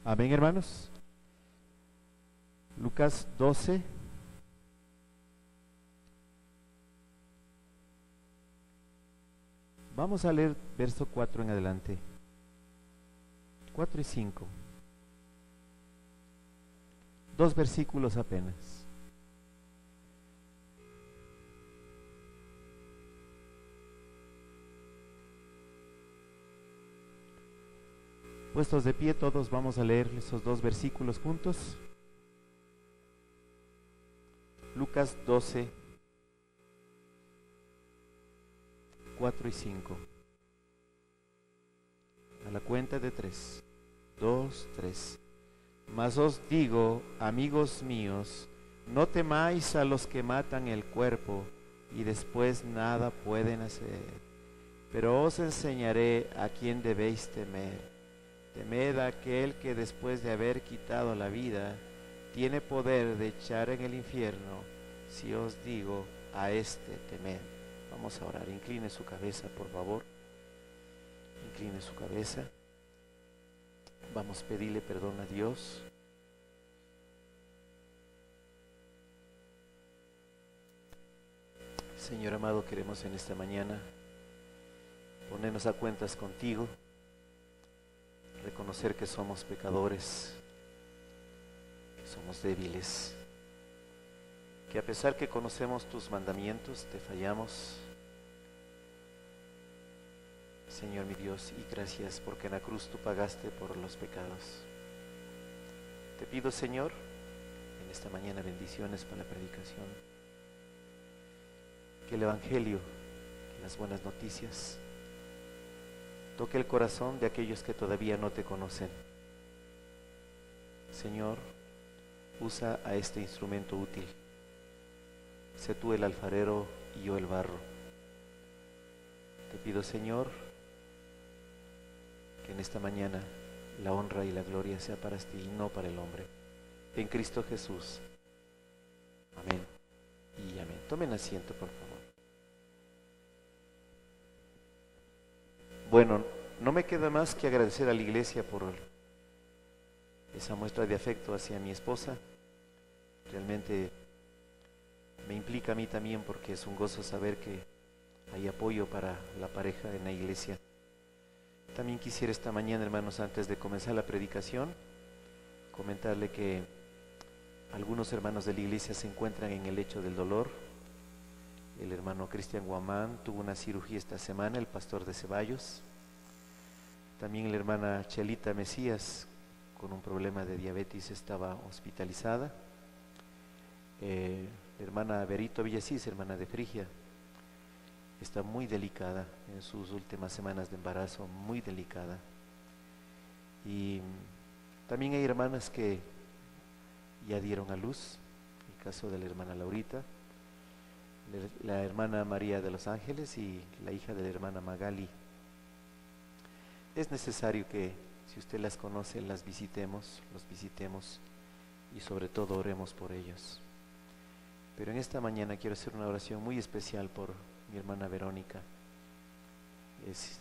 Amén, hermanos. Lucas 12. Vamos a leer verso 4 en adelante. 4 y 5. Dos versículos apenas. Puestos de pie, todos vamos a leer esos dos versículos juntos. Lucas 12, 4 y 5. A la cuenta de 3. 2, 3. Mas os digo, amigos míos, no temáis a los que matan el cuerpo y después nada pueden hacer. Pero os enseñaré a quién debéis temer. Temed a aquel que después de haber quitado la vida, tiene poder de echar en el infierno. Si os digo, a este temed. Vamos a orar. Incline su cabeza, por favor. Incline su cabeza. Vamos a pedirle perdón a Dios. Señor amado, queremos en esta mañana ponernos a cuentas contigo, reconocer que somos pecadores, que somos débiles, que a pesar que conocemos tus mandamientos, te fallamos. Señor mi Dios, y gracias porque en la cruz tú pagaste por los pecados. Te pido, Señor, en esta mañana bendiciones para la predicación, que el Evangelio, que las buenas noticias, toque el corazón de aquellos que todavía no te conocen. Señor, usa a este instrumento útil. Sé tú el alfarero y yo el barro. Te pido, Señor, que en esta mañana la honra y la gloria sea para ti y no para el hombre. En Cristo Jesús. Amén y amén. Tomen asiento, por favor. Bueno, no me queda más que agradecer a la iglesia por esa muestra de afecto hacia mi esposa. Realmente me implica a mí también porque es un gozo saber que hay apoyo para la pareja en la iglesia. También quisiera esta mañana, hermanos, antes de comenzar la predicación, comentarle que algunos hermanos de la iglesia se encuentran en el lecho del dolor. El hermano Cristian Guamán tuvo una cirugía esta semana, el pastor de Ceballos. También la hermana Chelita Mesías, con un problema de diabetes, estaba hospitalizada. La hermana Berito Villasís, hermana de Frigia, está muy delicada en sus últimas semanas de embarazo, muy delicada. Y también hay hermanas que ya dieron a luz, el caso de la hermana Laurita, la hermana María de los Ángeles y la hija de la hermana Magali. Es necesario que, si usted las conoce, las visitemos, los visitemos y sobre todo oremos por ellos. Pero en esta mañana quiero hacer una oración muy especial por mi hermana Verónica.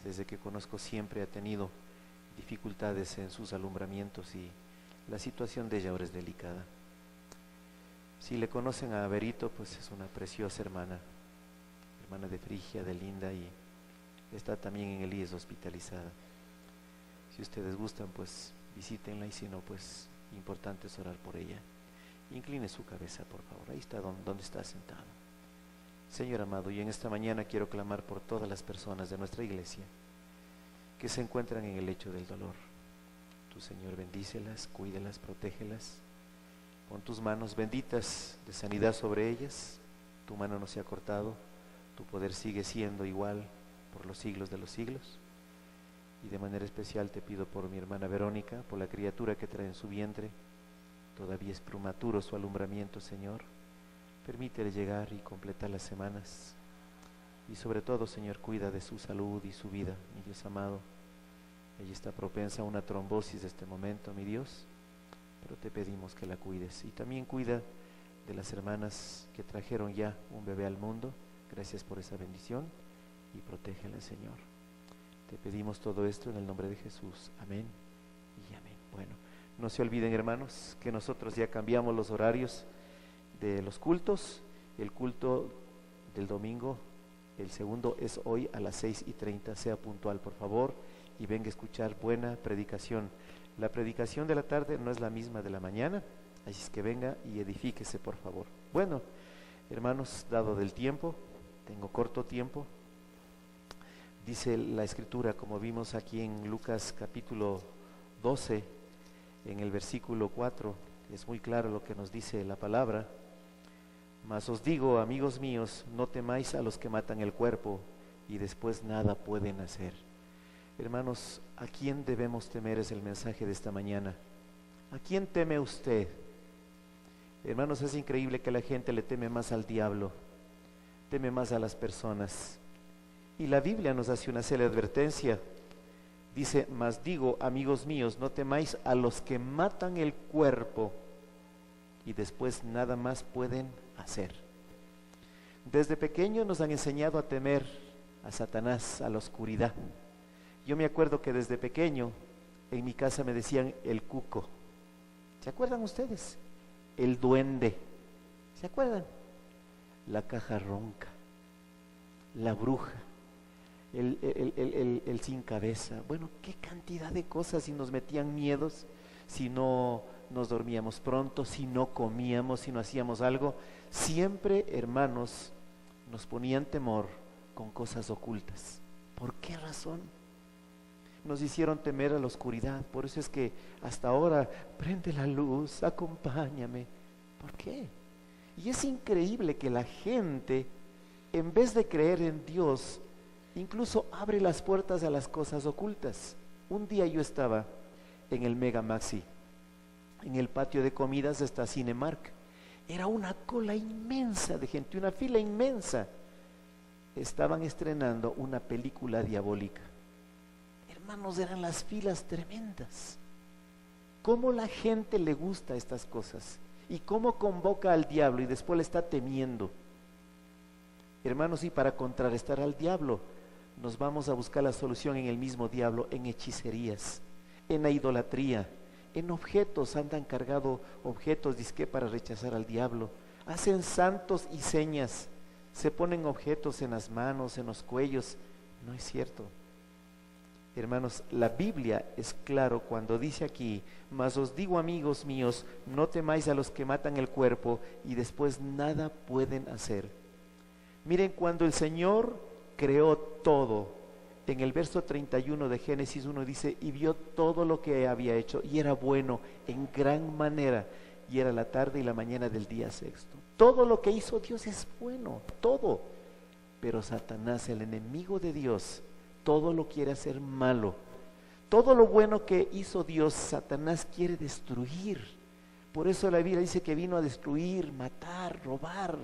Desde que conozco siempre ha tenido dificultades en sus alumbramientos y la situación de ella ahora es delicada. Si le conocen a Berito, pues es una preciosa hermana de Frigia, de Linda, y está también en el IES hospitalizada. Si ustedes gustan, pues visítenla, y si no, pues importante es orar por ella. Incline su cabeza, por favor. Ahí está donde está sentado. Señor amado, y en esta mañana quiero clamar por todas las personas de nuestra iglesia que se encuentran en el lecho del dolor. Tu Señor, bendícelas, cuídelas, protégelas. Pon tus manos benditas de sanidad sobre ellas. Tu mano no se ha cortado, tu poder sigue siendo igual por los siglos de los siglos. Y de manera especial te pido por mi hermana Verónica, por la criatura que trae en su vientre. Todavía es prematuro su alumbramiento, Señor. Permítele llegar y completar las semanas. Y sobre todo, Señor, cuida de su salud y su vida, mi Dios amado. Ella está propensa a una trombosis de este momento, mi Dios, pero te pedimos que la cuides. Y también cuida de las hermanas que trajeron ya un bebé al mundo. Gracias por esa bendición y protégela, Señor. Te pedimos todo esto en el nombre de Jesús. Amén y amén. Bueno, No se olviden, hermanos, que nosotros ya cambiamos los horarios de los cultos. El culto del domingo, el segundo, es hoy a las 6:30. Sea puntual, por favor, y venga a escuchar buena predicación. La predicación de la tarde no es la misma de la mañana, así es que venga y edifíquese, por favor. Bueno, hermanos, dado del tiempo, tengo corto tiempo, dice la Escritura, como vimos aquí en Lucas capítulo 12, en el versículo 4, es muy claro lo que nos dice la palabra. Mas os digo, amigos míos, no temáis a los que matan el cuerpo y después nada pueden hacer. Hermanos, ¿a quién debemos temer? Es el mensaje de esta mañana. ¿A quién teme usted? Hermanos, es increíble que la gente le teme más al diablo, teme más a las personas. Y la Biblia nos hace una seria advertencia. Dice, mas digo, amigos míos, no temáis a los que matan el cuerpo y después nada más pueden hacer. Desde pequeño nos han enseñado a temer a Satanás, a la oscuridad. Yo me acuerdo que desde pequeño en mi casa me decían el cuco. ¿Se acuerdan ustedes? El duende. ¿Se acuerdan? La caja ronca, la bruja, el sin cabeza. Bueno, qué cantidad de cosas, y nos metían miedos si no nos dormíamos pronto, si no comíamos, si no hacíamos algo. Siempre, hermanos, nos ponían temor con cosas ocultas. ¿Por qué razón? Nos hicieron temer a la oscuridad. Por eso es que hasta ahora, prende la luz, acompáñame. ¿Por qué? Y es increíble que la gente, en vez de creer en Dios, incluso abre las puertas a las cosas ocultas. Un día yo estaba en el Mega Maxi, en el patio de comidas está Cinemark. Era una cola inmensa de gente, una fila inmensa. Estaban estrenando una película diabólica. Hermanos, eran las filas tremendas. ¿Cómo la gente le gusta estas cosas? ¿Y cómo convoca al diablo y después le está temiendo? Hermanos, y para contrarrestar al diablo, nos vamos a buscar la solución en el mismo diablo, en hechicerías, en la idolatría, en objetos. Andan cargado objetos, dizque para rechazar al diablo. Hacen santos y señas, se ponen objetos en las manos, en los cuellos. No es cierto. Hermanos, la Biblia es claro cuando dice aquí, mas os digo, amigos míos, no temáis a los que matan el cuerpo y después nada pueden hacer. Miren, cuando el Señor creó todo, en el verso 31 de Génesis 1 dice, y vio todo lo que había hecho, y era bueno en gran manera, y era la tarde y la mañana del día sexto. Todo lo que hizo Dios es bueno, todo. Pero Satanás, el enemigo de Dios, todo lo quiere hacer malo. Todo lo bueno que hizo Dios, Satanás quiere destruir. Por eso la Biblia dice que vino a destruir, matar, robar.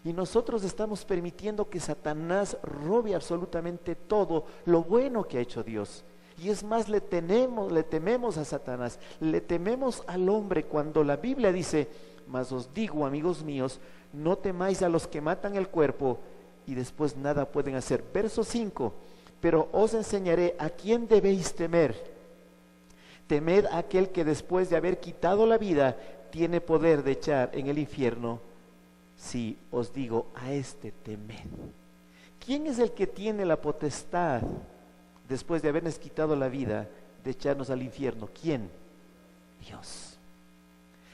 Y nosotros estamos permitiendo que Satanás robe absolutamente todo lo bueno que ha hecho Dios. Y es más, le tememos a Satanás, le tememos al hombre, cuando la Biblia dice, mas os digo, amigos míos, no temáis a los que matan el cuerpo y después nada pueden hacer. Verso 5, pero os enseñaré a quién debéis temer. Temed a aquel que después de haber quitado la vida tiene poder de echar en el infierno. Sí, os digo, a este temed. ¿Quién es el que tiene la potestad después de habernos quitado la vida de echarnos al infierno? ¿Quién? Dios.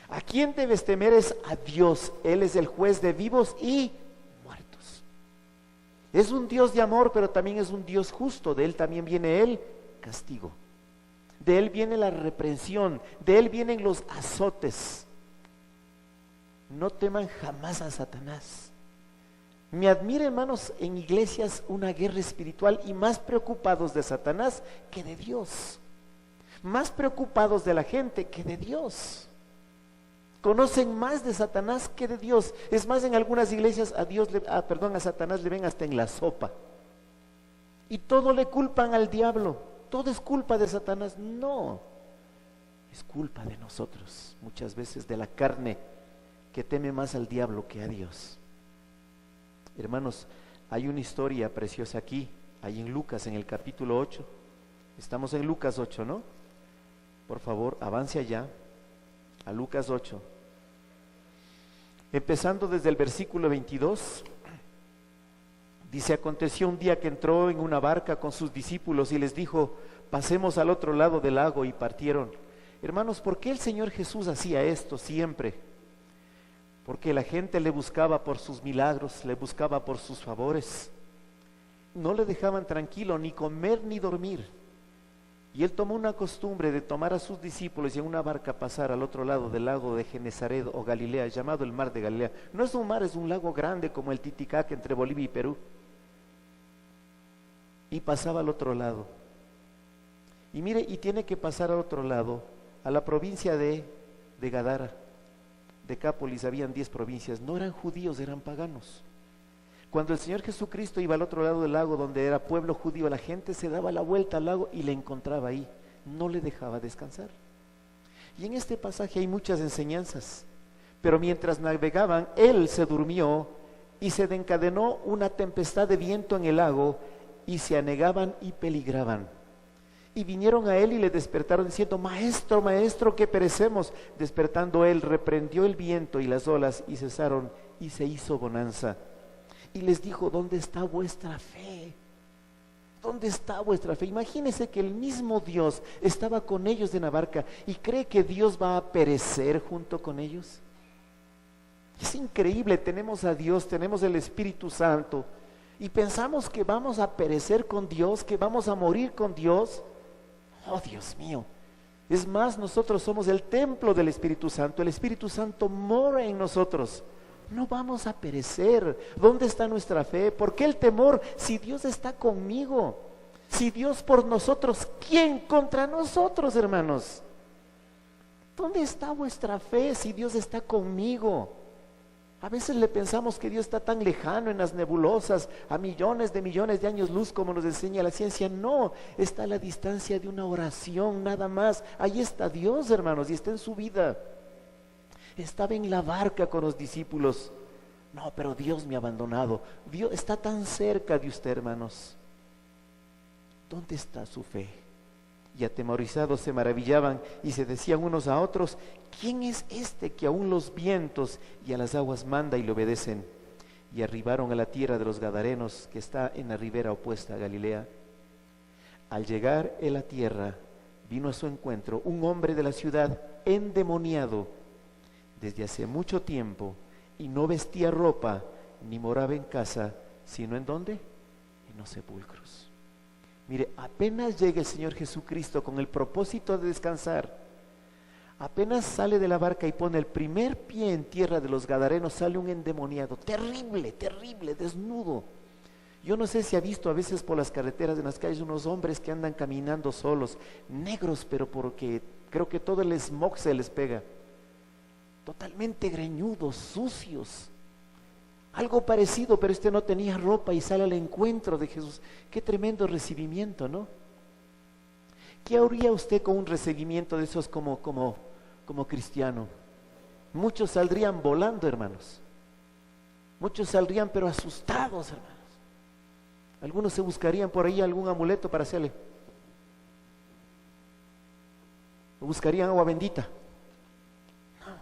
¿A quién debes temer? Es a Dios. Él es el juez de vivos y muertos. Es un Dios de amor, pero también es un Dios justo. De Él también viene el castigo. De Él viene la reprensión. De Él vienen los azotes. No teman jamás a Satanás. Me admira, hermanos, en iglesias una guerra espiritual y más preocupados de Satanás que de Dios. Más preocupados de la gente que de Dios. Conocen más de Satanás que de Dios. Es más, en algunas iglesias a Satanás le ven hasta en la sopa. Y todo le culpan al diablo. Todo es culpa de Satanás. No, es culpa de nosotros, muchas veces de la carne, que teme más al diablo que a Dios. Hermanos, hay una historia preciosa aquí, ahí en Lucas, en el capítulo 8. Estamos en Lucas 8, ¿no? Por favor, avance allá a Lucas 8. Empezando desde el versículo 22, dice: aconteció un día que entró en una barca con sus discípulos y les dijo: pasemos al otro lado del lago, y partieron. Hermanos, ¿por qué el Señor Jesús hacía esto siempre? Porque la gente le buscaba por sus milagros, le buscaba por sus favores. No le dejaban tranquilo ni comer ni dormir. Y él tomó una costumbre de tomar a sus discípulos y en una barca pasar al otro lado del lago de Genesaret o Galilea, llamado el mar de Galilea. No es un mar, es un lago grande como el Titicaca entre Bolivia y Perú. Y pasaba al otro lado. Y mire, y tiene que pasar al otro lado, a la provincia de Gadara. Decápolis, habían 10 provincias, no eran judíos, eran paganos. Cuando el Señor Jesucristo iba al otro lado del lago, donde era pueblo judío, la gente se daba la vuelta al lago y le encontraba ahí, no le dejaba descansar. Y en este pasaje hay muchas enseñanzas, pero mientras navegaban, él se durmió y se desencadenó una tempestad de viento en el lago, y se anegaban y peligraban. Y vinieron a él y le despertaron diciendo: maestro, maestro, que perecemos. Despertando él, reprendió el viento y las olas, y cesaron, y se hizo bonanza. Y les dijo: ¿dónde está vuestra fe? ¿Dónde está vuestra fe? Imagínense que el mismo Dios estaba con ellos en la barca, y cree que Dios va a perecer junto con ellos. Es increíble, tenemos a Dios, tenemos el Espíritu Santo, y pensamos que vamos a perecer con Dios, que vamos a morir con Dios. Oh, Dios mío. Es más, nosotros somos el templo del Espíritu Santo. El Espíritu Santo mora en nosotros. No vamos a perecer. ¿Dónde está nuestra fe? ¿Por qué el temor? Si Dios está conmigo, si Dios por nosotros, ¿quién contra nosotros, hermanos? ¿Dónde está vuestra fe si Dios está conmigo? A veces le pensamos que Dios está tan lejano en las nebulosas, a millones de años luz, como nos enseña la ciencia. No, está a la distancia de una oración nada más. Ahí está Dios, hermanos, y está en su vida. Estaba en la barca con los discípulos. No, pero Dios me ha abandonado. Dios está tan cerca de usted, hermanos. ¿Dónde está su fe? Y atemorizados se maravillaban y se decían unos a otros: ¿quién es este que aún los vientos y a las aguas manda y le obedecen? Y arribaron a la tierra de los Gadarenos, que está en la ribera opuesta a Galilea. Al llegar en la tierra, vino a su encuentro un hombre de la ciudad endemoniado desde hace mucho tiempo, y no vestía ropa ni moraba en casa, sino ¿en dónde? En los sepulcros. Mire, apenas llega el Señor Jesucristo con el propósito de descansar, apenas sale de la barca y pone el primer pie en tierra de los Gadarenos, sale un endemoniado, terrible, terrible, desnudo. Yo no sé si ha visto a veces por las carreteras, en las calles, unos hombres que andan caminando solos, negros, pero porque creo que todo el smog se les pega, totalmente greñudos, sucios. Algo parecido, pero este no tenía ropa y sale al encuentro de Jesús. Qué tremendo recibimiento, ¿no? ¿Qué haría usted con un recibimiento de esos como cristiano? Muchos saldrían volando, hermanos. Muchos saldrían pero asustados, hermanos. Algunos se buscarían por ahí algún amuleto para hacerle. O buscarían agua bendita. No.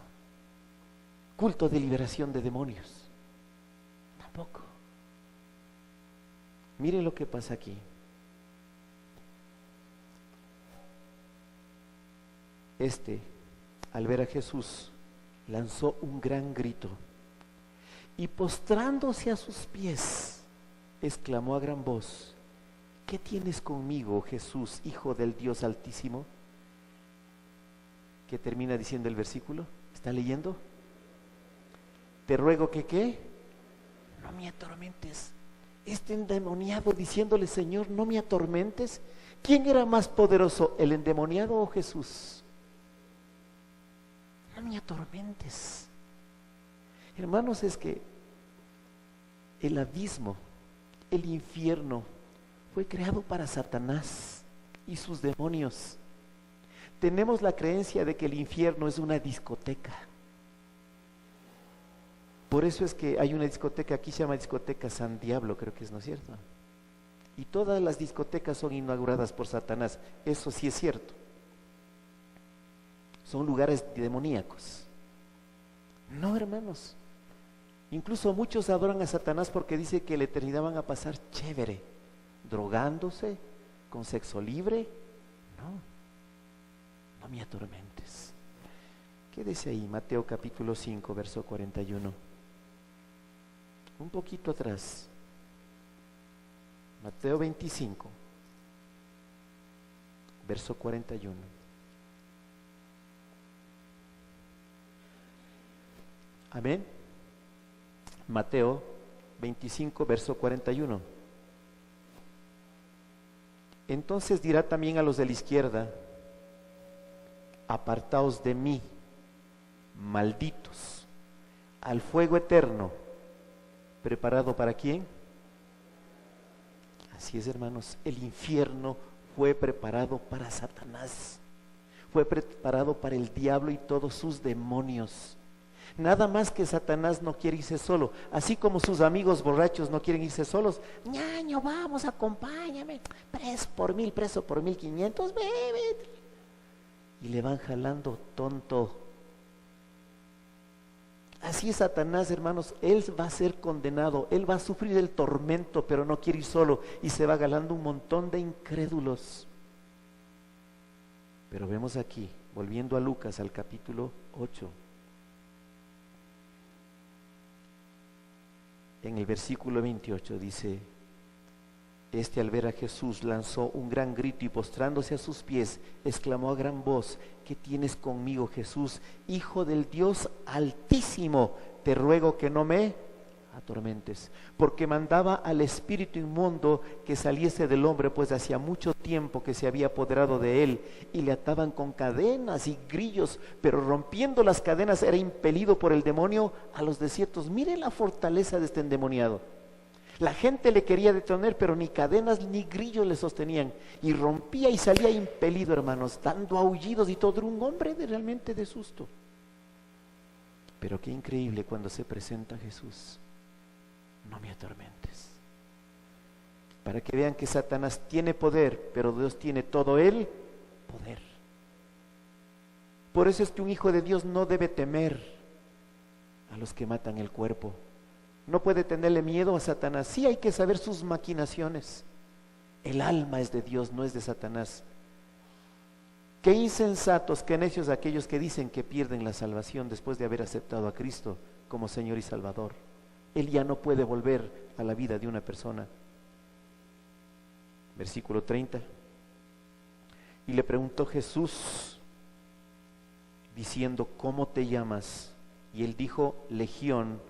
Culto de liberación de demonios. Tampoco. Miren lo que pasa aquí. Al ver a Jesús, lanzó un gran grito y postrándose a sus pies, exclamó a gran voz: ¿qué tienes conmigo, Jesús, Hijo del Dios Altísimo? ¿Qué termina diciendo el versículo? ¿Está leyendo? Te ruego que ¿qué? No me atormentes. Este endemoniado diciéndole: Señor, no me atormentes. ¿Quién era más poderoso, el endemoniado o Jesús? No me atormentes. Hermanos, es que el abismo, el infierno, fue creado para Satanás y sus demonios. Tenemos la creencia de que el infierno es una discoteca. Por eso es que hay una discoteca, aquí se llama discoteca San Diablo, creo que es, ¿no es cierto? Y todas las discotecas son inauguradas por Satanás, eso sí es cierto. son lugares demoníacos. No, hermanos. Incluso muchos adoran a Satanás porque dice que la eternidad van a pasar chévere, drogándose, con sexo libre. No me atormentes. Quédese ahí, Mateo capítulo 5, verso 41. Un poquito atrás. Mateo 25, verso 41. Amén. Mateo 25, verso 41. Entonces dirá también a los de la izquierda: apartaos de mí, malditos, al fuego eterno, preparado ¿para quién? Así es, hermanos, el infierno fue preparado para Satanás, fue preparado para el diablo y todos sus demonios. Nada más que Satanás no quiere irse solo, así como sus amigos borrachos no quieren irse solos. Ñaño, vamos, acompáñame, preso por 1000, preso por 1500, bebe. Y le van jalando, tonto. Así es Satanás, hermanos, él va a ser condenado, él va a sufrir el tormento, pero no quiere ir solo y se va jalando un montón de incrédulos. Pero vemos aquí, volviendo a Lucas, al capítulo 8, en el versículo 28 dice: este al ver a Jesús lanzó un gran grito y postrándose a sus pies, exclamó a gran voz: ¿qué tienes conmigo, Jesús, Hijo del Dios Altísimo? Te ruego que no me atormentes. Porque mandaba al espíritu inmundo que saliese del hombre, pues hacía mucho tiempo que se había apoderado de él, y le ataban con cadenas y grillos, pero rompiendo las cadenas era impelido por el demonio a los desiertos. Mire la fortaleza de este endemoniado. La gente le quería detener, pero ni cadenas ni grillos le sostenían, y rompía y salía impelido, hermanos, dando aullidos y todo. Era un hombre realmente de susto. Pero qué increíble cuando se presenta Jesús: no me atormentes. Para que vean que Satanás tiene poder, pero Dios tiene todo el poder. Por eso es que un hijo de Dios no debe temer a los que matan el cuerpo. No puede tenerle miedo a Satanás. Sí, hay que saber sus maquinaciones. El alma es de Dios, no es de Satanás. Qué insensatos, qué necios aquellos que dicen que pierden la salvación después de haber aceptado a Cristo como Señor y Salvador. Él ya no puede volver a la vida de una persona. Versículo 30. Y le preguntó Jesús diciendo: ¿cómo te llamas? Y él dijo: Legión,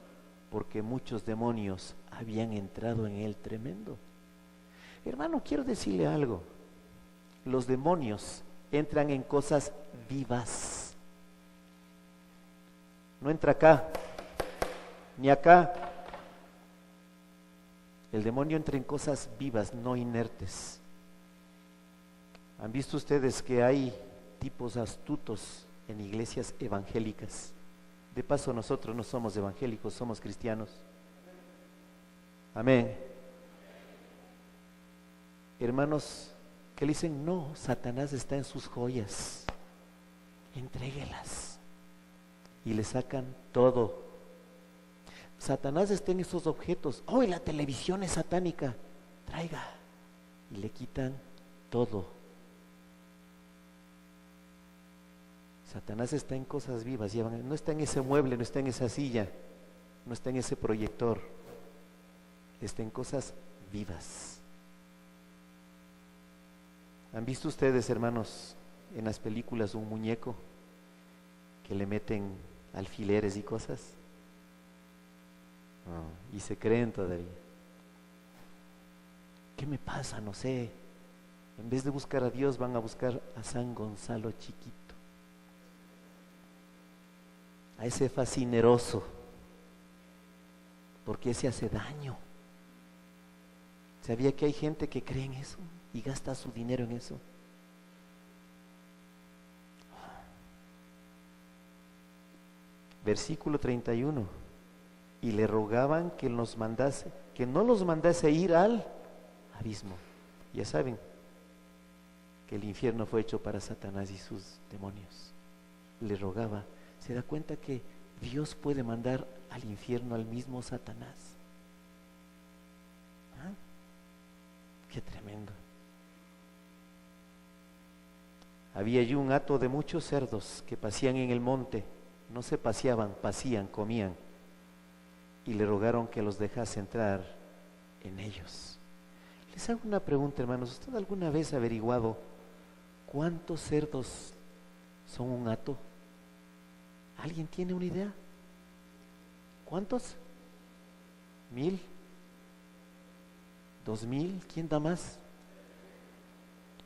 porque muchos demonios habían entrado en él. Tremendo. Hermano, quiero decirle algo. Los demonios entran en cosas vivas. No entra acá, ni acá. El demonio entra en cosas vivas, no inertes. ¿Han visto ustedes que hay tipos astutos en iglesias evangélicas? De paso, nosotros no somos evangélicos, somos cristianos. Amén. Hermanos, que le dicen: no, Satanás está en sus joyas, entréguelas. Y le sacan todo. Satanás está en esos objetos. Hoy la televisión es satánica, traiga. Y le quitan todo. Satanás está en cosas vivas, no está en ese mueble, no está en esa silla, no está en ese proyector, está en cosas vivas. ¿Han visto ustedes, hermanos, en las películas un muñeco que le meten alfileres y cosas? Y se creen todavía. ¿Qué me pasa? No sé. En vez de buscar a Dios, van a buscar a San Gonzalo chiquito, a ese fascineroso, porque ese hace daño. ¿Sabía que hay gente que cree en eso y gasta su dinero en eso? Versículo 31. Y le rogaban que no los mandase ir al abismo. Ya saben que el infierno fue hecho para Satanás y sus demonios. le rogaba. ¿Se da cuenta que Dios puede mandar al infierno al mismo Satanás? ¿Ah? Qué tremendo. Había allí un hato de muchos cerdos que pasían en el monte. No se paseaban, pasían, comían. Y le rogaron que los dejase entrar en ellos. Les hago una pregunta, hermanos. ¿Usted alguna vez ha averiguado cuántos cerdos son un hato? ¿Alguien tiene una idea? ¿Cuántos? ¿1000? ¿2000? ¿Quién da más?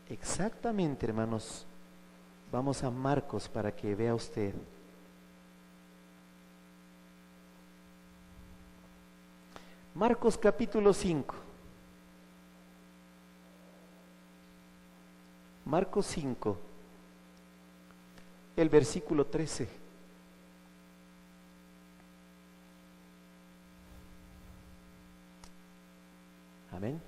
Exactamente, hermanos. Vamos a Marcos para que vea usted. Marcos capítulo 5. Marcos 5, el versículo 13. Amén.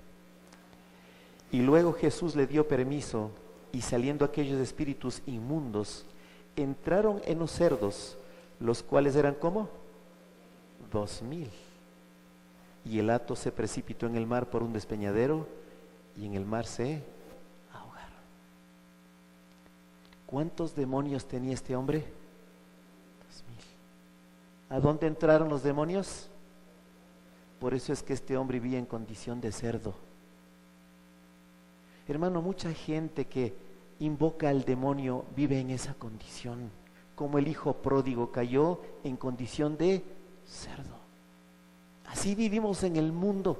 Y luego Jesús le dio permiso, y saliendo aquellos espíritus inmundos, entraron en los cerdos, los cuales eran ¿cómo? 2000. Y el hato se precipitó en el mar por un despeñadero, y en el mar se ahogaron. ¿Cuántos demonios tenía este hombre? 2000. ¿A dónde entraron los demonios? Por eso es que este hombre vivía en condición de cerdo. Hermano, mucha gente que invoca al demonio vive en esa condición, como el hijo pródigo cayó en condición de cerdo. Así vivimos en el mundo,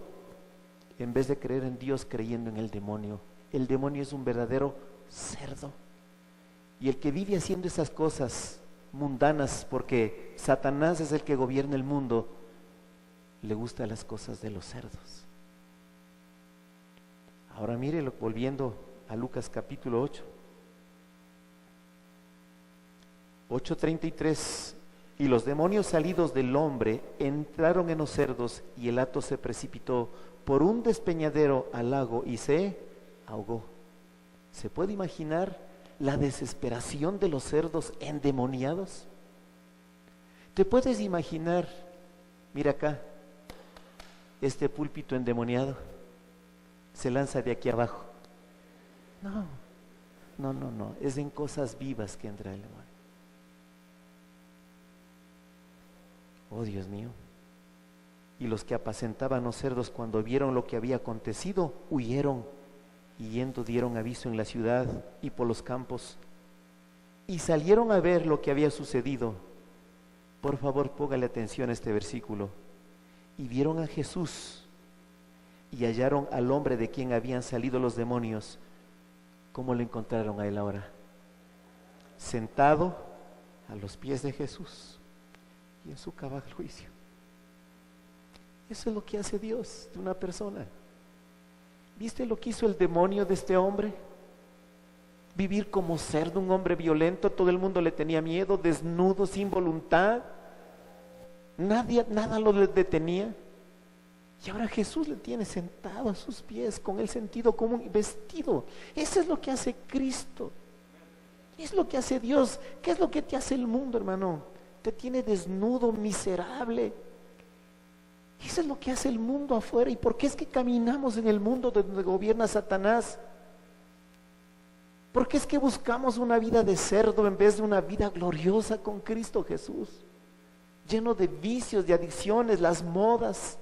en vez de creer en Dios, creyendo en el demonio. El demonio es un verdadero cerdo. Y el que vive haciendo esas cosas mundanas, porque Satanás es el que gobierna el mundo, le gustan las cosas de los cerdos. Ahora mírelo, volviendo a Lucas capítulo 8. 8:33. Y los demonios salidos del hombre entraron en los cerdos, y el hato se precipitó por un despeñadero al lago y se ahogó. ¿Se puede imaginar la desesperación de los cerdos endemoniados? ¿Te puedes imaginar, mira acá, este púlpito endemoniado se lanza de aquí abajo? No, es en cosas vivas que entra el demonio. Oh, Dios mío. Y los que apacentaban los cerdos, cuando vieron lo que había acontecido, huyeron, y yendo dieron aviso en la ciudad y por los campos, y salieron a ver lo que había sucedido. Por favor, póngale atención a este versículo. Y vieron a Jesús, y hallaron al hombre de quien habían salido los demonios. ¿Cómo lo encontraron a él ahora? Sentado a los pies de Jesús y en su cabal juicio. Eso es lo que hace Dios de una persona. ¿Viste lo que hizo el demonio de este hombre? Vivir como cerdo, un hombre violento, todo el mundo le tenía miedo, desnudo, sin voluntad. Nada lo detenía. Y ahora Jesús le tiene sentado a sus pies con el sentido común, vestido. Eso es lo que hace Cristo. Es lo que hace Dios. ¿Qué es lo que te hace el mundo, hermano? Te tiene desnudo, miserable. Eso es lo que hace el mundo afuera. ¿Y por qué es que caminamos en el mundo donde gobierna Satanás? ¿Por qué es que buscamos una vida de cerdo en vez de una vida gloriosa con Cristo Jesús? Lleno de vicios, de adicciones, las modas,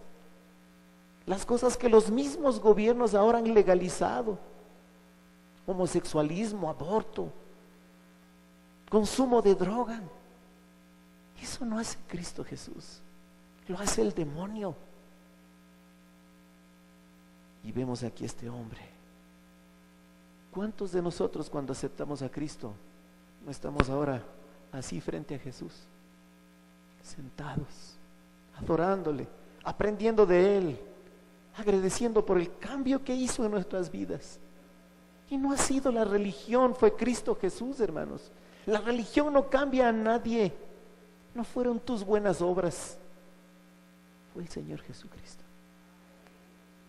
las cosas que los mismos gobiernos ahora han legalizado: homosexualismo, aborto, consumo de droga. Eso no hace Cristo Jesús, lo hace el demonio. Y vemos aquí a este hombre. ¿Cuántos de nosotros, cuando aceptamos a Cristo, no estamos ahora así frente a Jesús, sentados, adorándole, aprendiendo de Él, agradeciendo por el cambio que hizo en nuestras vidas? Y no ha sido la religión, fue Cristo Jesús, hermanos. La religión no cambia a nadie. No fueron tus buenas obras, fue el Señor Jesucristo.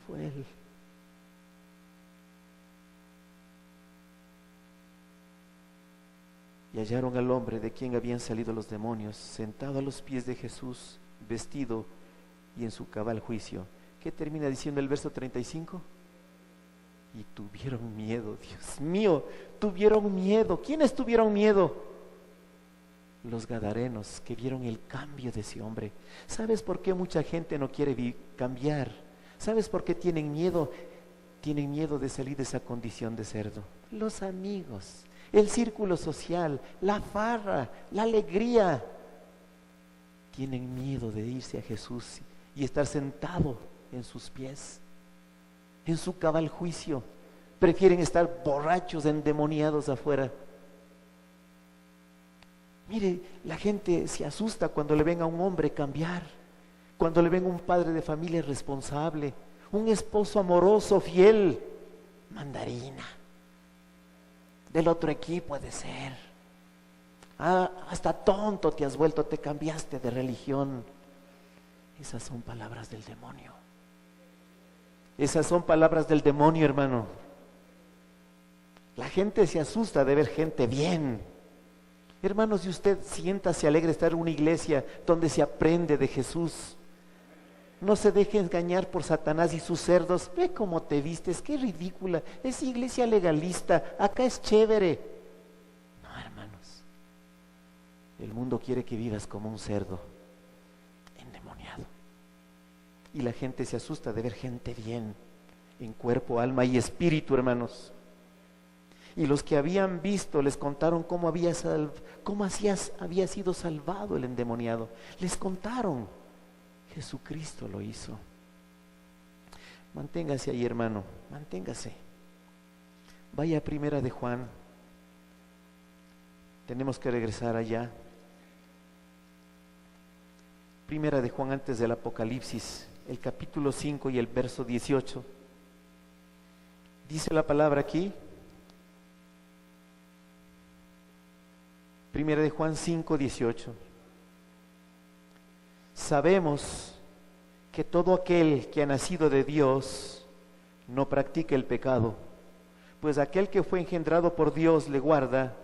Fue Él. Y hallaron al hombre de quien habían salido los demonios, sentado a los pies de Jesús, vestido y en su cabal juicio. ¿Qué termina diciendo el verso 35? Y tuvieron miedo, Dios mío, tuvieron miedo. ¿Quiénes tuvieron miedo? Los gadarenos, que vieron el cambio de ese hombre. ¿Sabes por qué mucha gente no quiere cambiar? ¿Sabes por qué tienen miedo? Tienen miedo de salir de esa condición de cerdo. Los amigos, el círculo social, la farra, la alegría. Tienen miedo de irse a Jesús y estar sentado en sus pies, en su cabal juicio. Prefieren estar borrachos, endemoniados afuera. Mire, la gente se asusta cuando le ven a un hombre cambiar, cuando le ven a un padre de familia responsable, un esposo amoroso, fiel. Mandarina, del otro equipo ha de ser. Hasta tonto te has vuelto, te cambiaste de religión. Esas son palabras del demonio. Esas son palabras del demonio, hermano. La gente se asusta de ver gente bien. Hermanos, si usted siéntase alegre estar en una iglesia donde se aprende de Jesús. No se deje engañar por Satanás y sus cerdos. Ve cómo te vistes, qué ridícula. Es iglesia legalista, acá es chévere. No, hermanos. El mundo quiere que vivas como un cerdo, endemoniado. Y la gente se asusta de ver gente bien, en cuerpo, alma y espíritu, hermanos. Y los que habían visto les contaron cómo había sido salvado el endemoniado. Les contaron. Jesucristo lo hizo. Manténgase ahí, hermano, manténgase. Vaya a Primera de Juan. Tenemos que regresar allá. Primera de Juan antes del Apocalipsis, el capítulo 5 y el verso 18. Dice la palabra aquí. Primera de Juan 5, 18. Sabemos que todo aquel que ha nacido de Dios no practica el pecado, pues aquel que fue engendrado por Dios le guarda.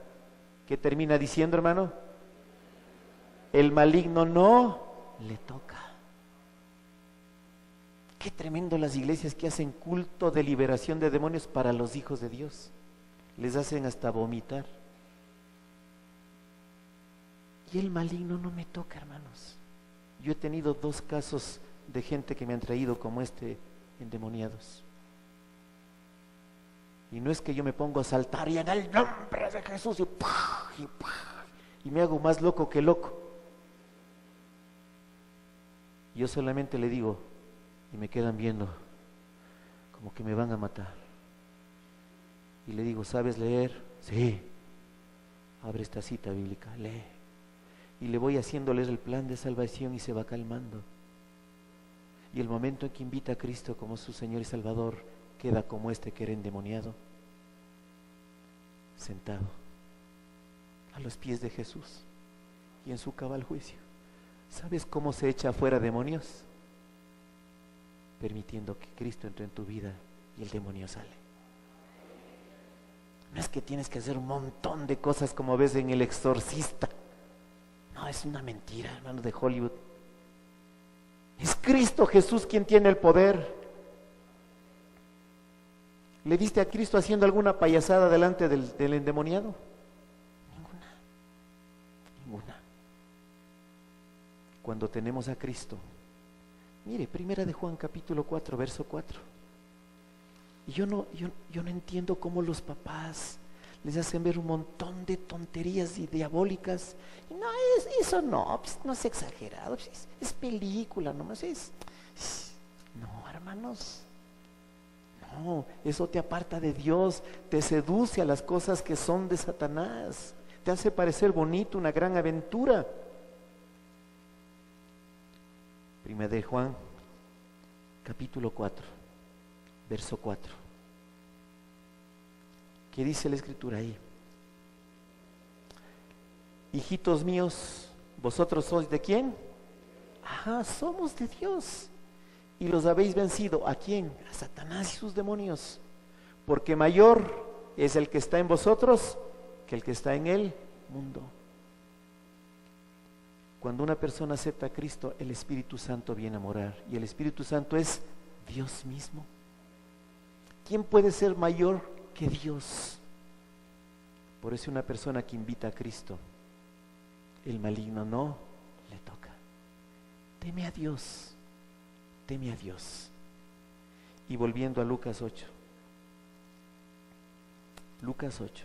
¿Qué termina diciendo, hermano? El maligno no le toca. Qué tremendo las iglesias que hacen culto de liberación de demonios para los hijos de Dios. Les hacen hasta vomitar. Y el maligno no me toca, hermanos. Yo he tenido 2 casos de gente que me han traído como endemoniados. Y no es que yo me pongo a saltar y en el nombre de Jesús y me hago más loco que loco. Yo solamente le digo y me quedan viendo como que me van a matar. Y le digo, ¿sabes leer? Sí. Abre esta cita bíblica, lee. Y le voy haciendo leer el plan de salvación y se va calmando. Y el momento en que invita a Cristo como su Señor y Salvador, queda como que era endemoniado, sentado a los pies de Jesús y en su cabal juicio. ¿Sabes cómo se echa afuera demonios? Permitiendo que Cristo entre en tu vida y el demonio sale. No es que tienes que hacer un montón de cosas como ves en El Exorcista. No, es una mentira, hermano, de Hollywood. Es Cristo Jesús quien tiene el poder. ¿Le viste a Cristo haciendo alguna payasada delante del endemoniado? Ninguna. Cuando tenemos a Cristo, mire, Primera de Juan capítulo 4, verso 4. Y yo no entiendo cómo los papás les hacen ver un montón de tonterías y diabólicas. Y no, eso no, pues, no es exagerado, pues, es película, nomás no, hermanos. No, eso te aparta de Dios, te seduce a las cosas que son de Satanás, te hace parecer bonito, una gran aventura. Primera de Juan, capítulo 4, verso 4. ¿Qué dice la Escritura ahí? Hijitos míos, ¿vosotros sois de quién? Ajá, somos de Dios. Y los habéis vencido. ¿A quién? A Satanás y sus demonios. Porque mayor es el que está en vosotros que el que está en el mundo. Cuando una persona acepta a Cristo, el Espíritu Santo viene a morar, y el Espíritu Santo es Dios mismo. ¿Quién puede ser mayor que Dios? Por eso una persona que invita a Cristo, el maligno no le toca. Teme a Dios, teme a Dios. Y volviendo a Lucas 8. Lucas 8.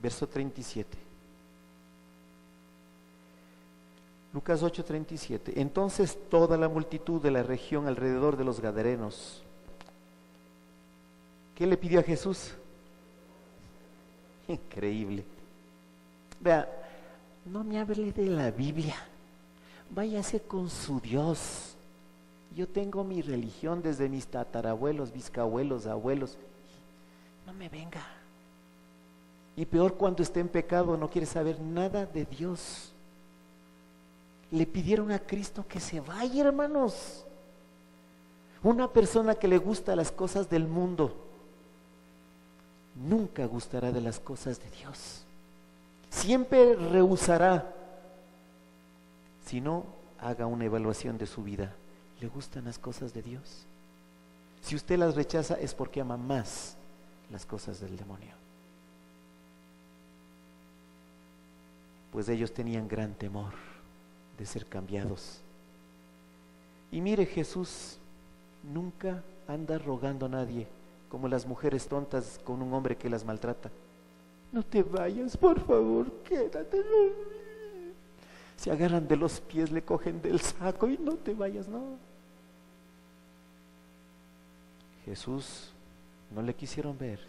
Verso 37. Lucas 8:37. Entonces toda la multitud de la región alrededor de los Gadarenos, ¿qué le pidió a Jesús? Increíble. Vea, no me hable de la Biblia, váyase con su Dios. Yo tengo mi religión desde mis tatarabuelos, bisabuelos, abuelos. No me venga. Y peor cuando esté en pecado, no quiere saber nada de Dios. Le pidieron a Cristo que se vaya, hermanos. Una persona que le gusta las cosas del mundo nunca gustará de las cosas de Dios. Siempre rehusará. Si no, haga una evaluación de su vida. ¿Le gustan las cosas de Dios? Si usted las rechaza es porque ama más las cosas del demonio. Pues ellos tenían gran temor de ser cambiados. Y mire, Jesús nunca anda rogando a nadie, como las mujeres tontas con un hombre que las maltrata. No te vayas, por favor, quédate. Se agarran de los pies, le cogen del saco y no te vayas, no. Jesús no le quisieron ver,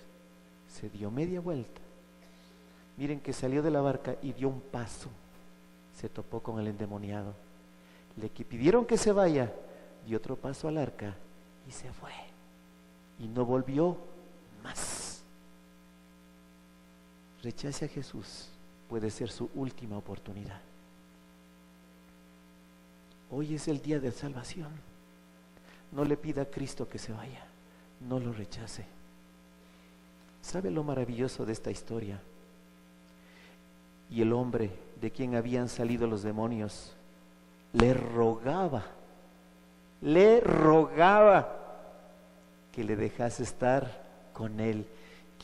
se dio media vuelta. Miren que salió de la barca y dio un paso, se topó con el endemoniado. Le pidieron que se vaya, dio otro paso al arca y se fue. Y no volvió más. Rechace a Jesús, puede ser su última oportunidad. Hoy es el día de salvación. No le pida a Cristo que se vaya, no lo rechace. ¿Sabe lo maravilloso de esta historia? Y el hombre de quien habían salido los demonios le rogaba que le dejase estar con él.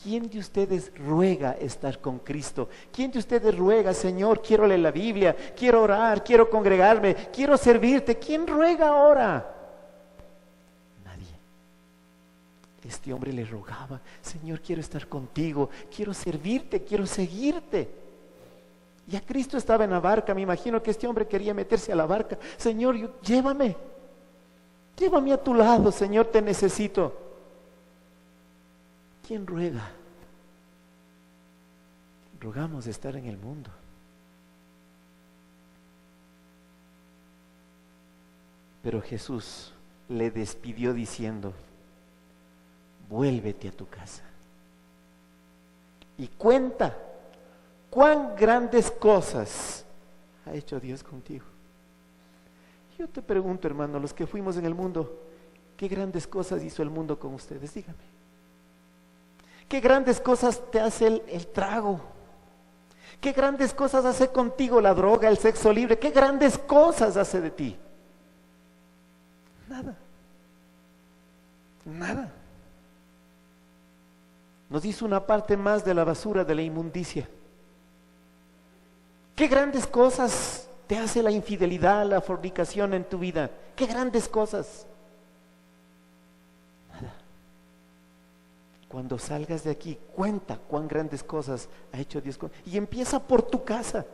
¿Quién de ustedes ruega estar con Cristo? ¿Quién de ustedes ruega, Señor, quiero leer la Biblia, quiero orar, quiero congregarme, quiero servirte? ¿Quién ruega ahora? Nadie. Este hombre le rogaba, Señor, quiero estar contigo, quiero servirte, quiero seguirte. Ya Cristo estaba en la barca, me imagino que este hombre quería meterse a la barca. Señor, llévame a tu lado, Señor, te necesito. ¿Quién ruega? Rogamos de estar en el mundo. Pero Jesús le despidió diciendo, vuélvete a tu casa y cuenta cuán grandes cosas ha hecho Dios contigo. Yo te pregunto, hermano, los que fuimos en el mundo, ¿qué grandes cosas hizo el mundo con ustedes? Dígame. ¿Qué grandes cosas te hace el trago? ¿Qué grandes cosas hace contigo la droga, el sexo libre? ¿Qué grandes cosas hace de ti? Nada. Nada. Nos hizo una parte más de la basura, de la inmundicia. ¿Qué grandes cosas te hace la infidelidad, la fornicación en tu vida? ¿Qué grandes cosas? Nada. Cuando salgas de aquí, cuenta cuán grandes cosas ha hecho Dios y empieza por tu casa.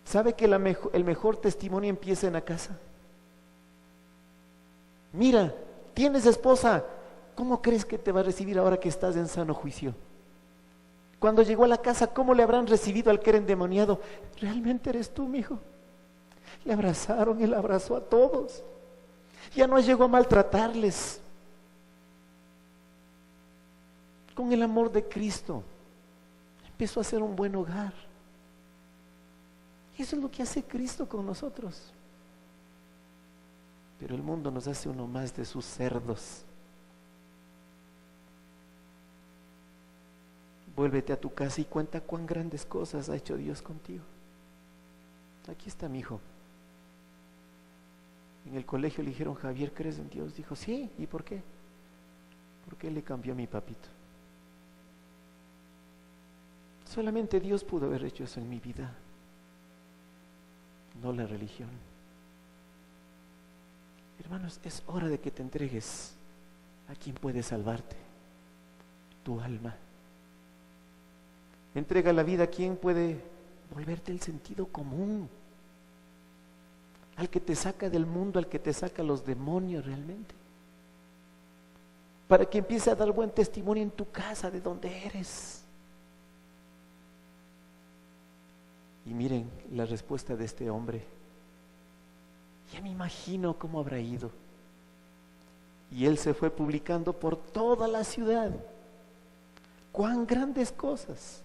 ¿Sabe que el mejor testimonio empieza en la casa? Mira, tienes esposa, ¿cómo crees que te va a recibir ahora que estás en sano juicio? Cuando llegó a la casa, ¿cómo le habrán recibido al que era endemoniado? ¿Realmente eres tú, mi hijo? Le abrazaron, él abrazó a todos. Ya no llegó a maltratarles. Con el amor de Cristo, empezó a hacer un buen hogar. Eso es lo que hace Cristo con nosotros. Pero el mundo nos hace uno más de sus cerdos. Vuélvete a tu casa y cuenta cuán grandes cosas ha hecho Dios contigo. Aquí está mi hijo. En el colegio le dijeron: Javier, ¿crees en Dios? Dijo: sí. ¿Y por qué? Porque Él le cambió a mi papito. Solamente Dios pudo haber hecho eso en mi vida, no la religión. Hermanos, es hora de que te entregues a quien puede salvarte, tu alma. Entrega la vida a quien puede volverte el sentido común, al que te saca del mundo, al que te saca los demonios realmente, para que empiece a dar buen testimonio en tu casa de donde eres. Y miren la respuesta de este hombre. Ya me imagino cómo habrá ido. Y él se fue publicando por toda la ciudad cuán grandes cosas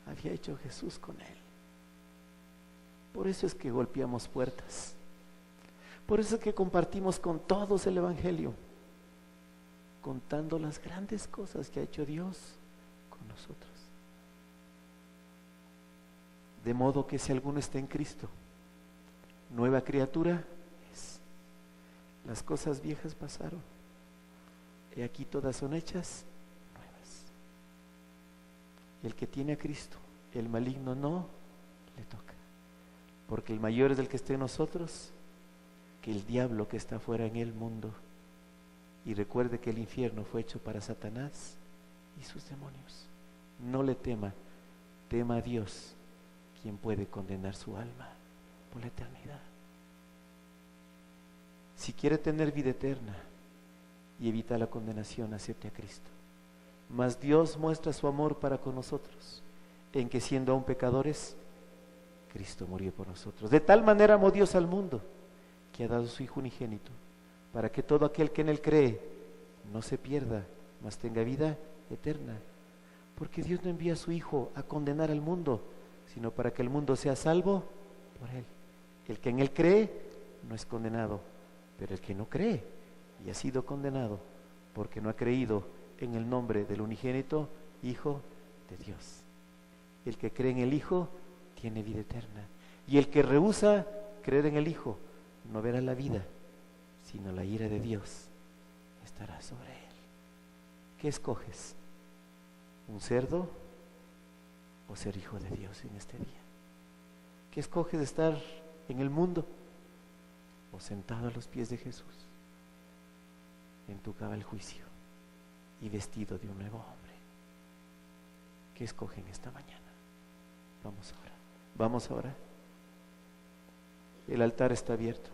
había hecho Jesús con él. Por eso es que golpeamos puertas. Por eso es que compartimos con todos el Evangelio, contando las grandes cosas que ha hecho Dios con nosotros. De modo que si alguno está en Cristo, nueva criatura es. Las cosas viejas pasaron, y aquí todas son hechas nuevas. Y el que tiene a Cristo, el maligno no le toca, porque el mayor es el que está en nosotros que el diablo que está fuera en el mundo. Y recuerde que el infierno fue hecho para Satanás y sus demonios. No le tema, tema a Dios, quien puede condenar su alma por la eternidad. Si quiere tener vida eterna y evitar la condenación, acepte a Cristo. Mas Dios muestra su amor para con nosotros, en que siendo aún pecadores, Cristo murió por nosotros. De tal manera amó Dios al mundo, que ha dado su Hijo unigénito, para que todo aquel que en Él cree no se pierda, mas tenga vida eterna. Porque Dios no envía a su Hijo a condenar al mundo, sino para que el mundo sea salvo por Él. El que en Él cree no es condenado, pero el que no cree y ha sido condenado, porque no ha creído en el nombre del unigénito Hijo de Dios. El que cree en el Hijo tiene vida eterna, y el que rehúsa creer en el Hijo no verá la vida, sino la ira de Dios estará sobre él. ¿Qué escoges? ¿Un cerdo o ser hijo de Dios en este día? ¿Qué escoges, estar en el mundo o sentado a los pies de Jesús en tu cabal juicio y vestido de un nuevo hombre? ¿Qué escogen esta mañana? Vamos ahora. El altar está abierto.